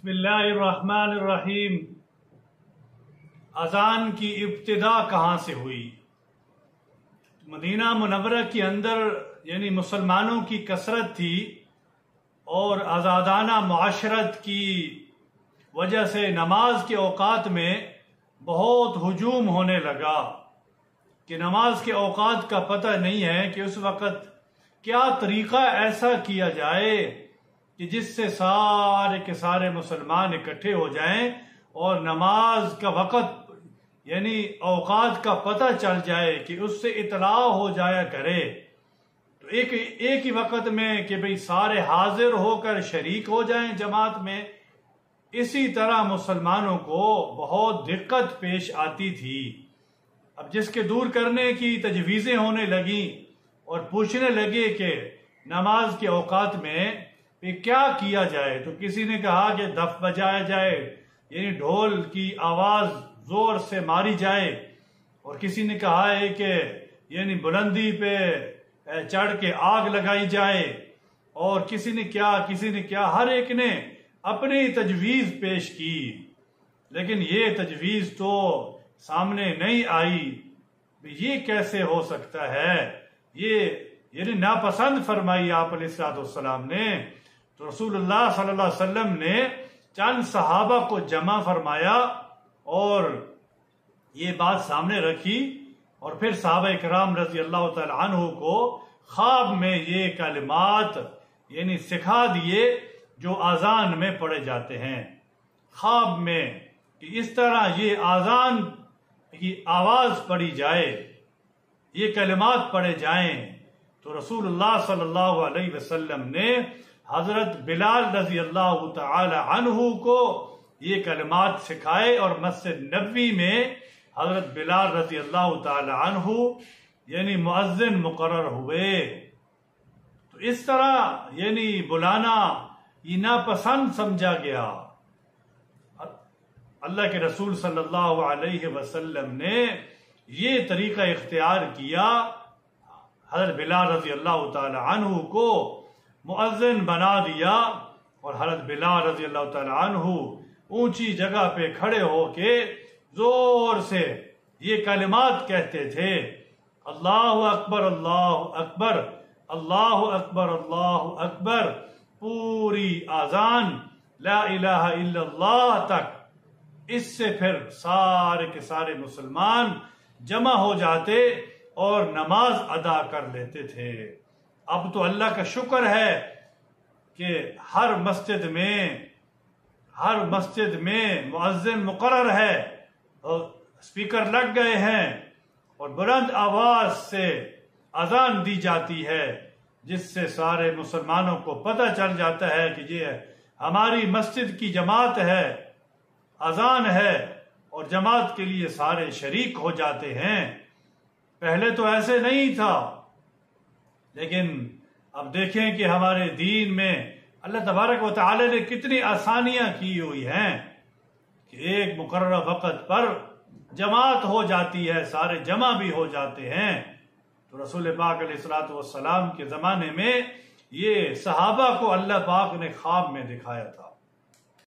بسم اللہ الرحمن الرحیم۔ اذان کی ابتدا کہاں سے ہوئی؟ مدینہ منورہ کے اندر یعنی مسلمانوں کی کثرت تھی اور آزادانہ معاشرت کی وجہ سے نماز کے اوقات میں بہت ہجوم ہونے لگا کہ نماز کے اوقات کا پتہ نہیں ہے کہ اس وقت کیا طریقہ ایسا کیا جائے کہ جس سے سارے کے سارے مسلمان اکٹھے ہو جائیں اور نماز کا وقت یعنی اوقات کا پتہ چل جائے کہ اس سے اطلاع ہو جایا کرے، تو ایک ہی وقت میں کہ بھئی سارے حاضر ہو کر شریک ہو جائیں جماعت میں۔ اسی طرح مسلمانوں کو بہت دقت پیش آتی تھی۔ اب جس کے دور کرنے کی تجویزیں ہونے لگیں اور پوچھنے لگے کہ نماز کے اوقات میں کیا کیا جائے، تو کسی نے کہا کہ دف بجایا جائے یعنی ڈھول کی آواز زور سے ماری جائے، اور کسی نے کہا ہے کہ یعنی بلندی پہ چڑھ کے آگ لگائی جائے، اور کسی نے کیا ہر ایک نے اپنی تجویز پیش کی، لیکن یہ تجویز تو سامنے نہیں آئی۔ یہ کیسے ہو سکتا ہے؟ یہ یعنی ناپسند فرمائی آپ علیہ السلام نے۔ تو رسول اللہ صلی اللہ علیہ وسلم نے چند صحابہ کو جمع فرمایا اور یہ بات سامنے رکھی، اور پھر صحابہ کرام رضی اللہ تعالی عنہ کو خواب میں یہ کلمات یعنی سکھا دیے جو اذان میں پڑھے جاتے ہیں خواب میں، کہ اس طرح یہ اذان کی آواز پڑھی جائے، یہ کلمات پڑھے جائیں۔ تو رسول اللہ صلی اللہ علیہ وسلم نے حضرت بلال رضی اللہ تعالی عنہ کو یہ کلمات سکھائے، اور مسجد نبوی میں حضرت بلال رضی اللہ تعالی عنہ یعنی مؤذن مقرر ہوئے۔ تو اس طرح یعنی بلانا یہ ناپسند سمجھا گیا۔ اللہ کے رسول صلی اللہ علیہ وسلم نے یہ طریقہ اختیار کیا، حضرت بلال رضی اللہ تعالی عنہ کو مؤذن بنا دیا، اور حضرت بلال رضی اللہ تعالی عنہ اونچی جگہ پہ کھڑے ہو کے زور سے یہ کلمات کہتے تھے، اللہ اکبر اللہ اکبر اللہ اکبر اللہ اکبر، پوری اذان لا الہ الا اللہ تک۔ اس سے پھر سارے کے سارے مسلمان جمع ہو جاتے اور نماز ادا کر لیتے تھے۔ اب تو اللہ کا شکر ہے کہ ہر مسجد میں مؤذن مقرر ہے اور اسپیکر لگ گئے ہیں اور بلند آواز سے اذان دی جاتی ہے، جس سے سارے مسلمانوں کو پتہ چل جاتا ہے کہ یہ ہماری مسجد کی جماعت ہے، اذان ہے، اور جماعت کے لیے سارے شریک ہو جاتے ہیں۔ پہلے تو ایسے نہیں تھا، لیکن اب دیکھیں کہ ہمارے دین میں اللہ تبارک و تعالی نے کتنی آسانیاں کی ہوئی ہیں کہ ایک مقررہ وقت پر جماعت ہو جاتی ہے، سارے جمع بھی ہو جاتے ہیں۔ تو رسول پاک علیہ السلام کے زمانے میں یہ صحابہ کو اللہ پاک نے خواب میں دکھایا تھا۔